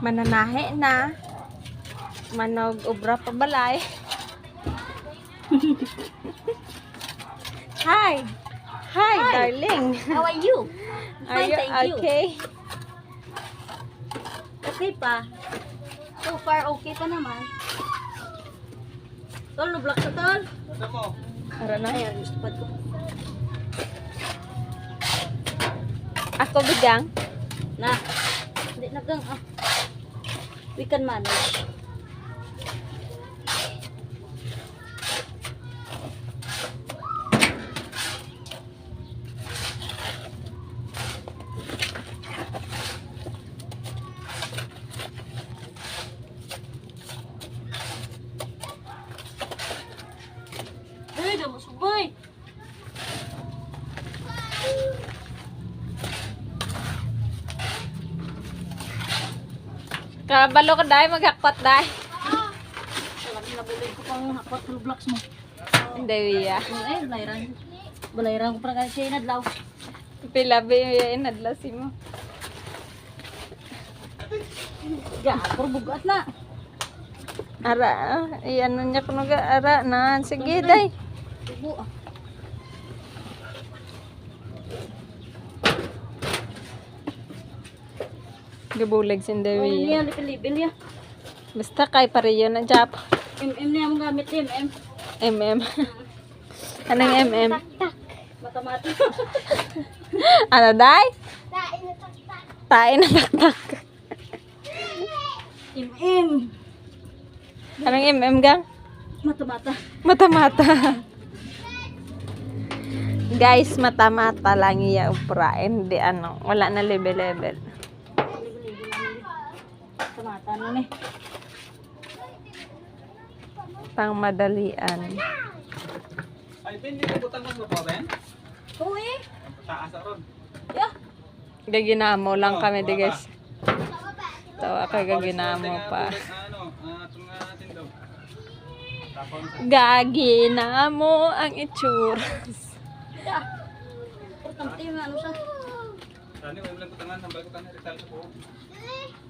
Mananahe na. Manog obra pa balay. Hi. Hi, darling. How are you? Are Fine, you thank you. okay? Okay pa. So far, okay pa naman. Tol, no-block sa tol. Ara na. Ayan, gusto pa ito. Ako bigang. Na. Hindi na gang. We can manage. Ay, dah masuk boy. Kabalo ka dai, maghakpat dai. Lagi nabili ko pang hakot ng blocks mo. Hindi ya. Eh, balayran. Balayran ko para kasi inadlaw. Pila ba yung inadlasi mo? Gapor bugat na. Ara, iyan niya kuno ga ara na. Sige dai. Tubo ah. Gabulag sin Oh, Dewi. niya libil ya. Basta kay pareyo na jap. MM niya mong gamit MM. MM. Anong MM? Matematik. Ano dai? Tain na taktak. MM. Anong MM gang? Mata-mata. Mata-mata. Guys, mata-mata lang iya uprain di ano, wala na level-level. Mata-mata na ni. Pang madalian. Ay, hindi ko butang mo pa Ben? Uy. Taas ron. Ya. Gaginamo lang kami di guys. Tawa ka gaginamo pa. Ano, itong tindog. Tapos Gaginamo ang itsura. Ya. Pertama yung ano siya. Tani ko lang kutangan sampai ko tangan rektal ko.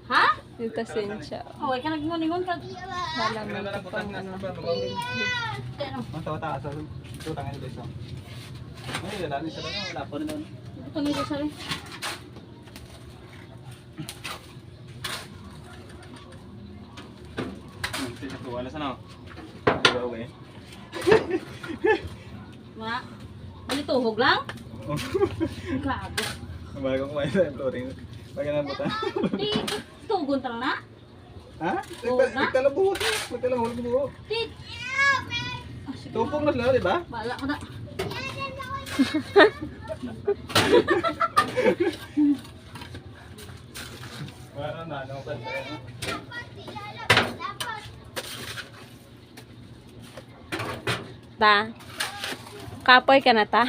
Ha? Dito siya. Oh, ka nagmuningon ka. Wala man ko pang ano. Ano? Tawa taas sa tangan dito. Ay, wala ni sa wala pa rin. Ito nito sa rin. Sa tuwala sa no. Diba okay? Ma. Ano tuhog lang? Grabe. Bago kumain sa flooring. Bagay na butang. Di tugon lang na. Ha? Nagkalabuhot. Nagkalabuhot mo. Di. Tupong na sila, di ba? Bala ko na. Wala na, ano pa. Ta. Kapoy ka na ta.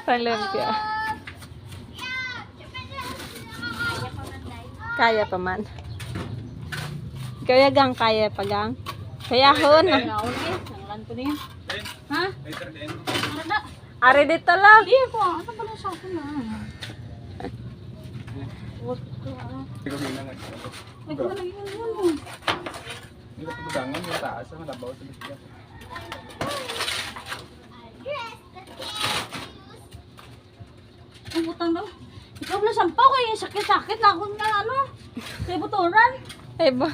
Panglimpyo. Kaya pa man. Kaya gang kaya pa gang. Kaya hon. Ngaon eh. Nangalan ko niya. Ben, Ha? later din. Ano na? Ari dito lang. Di ko. Ano ba na sa akin na? What ko ah. Hindi ko bilang nga. Ay, ko na naging ano. Hindi ko pagangan yung taas. Ang labaw sa bisya. Ang butang daw. Ikaw na sampaw kaya sakit-sakit na ako nga ano. Kaya buturan. Ay ba?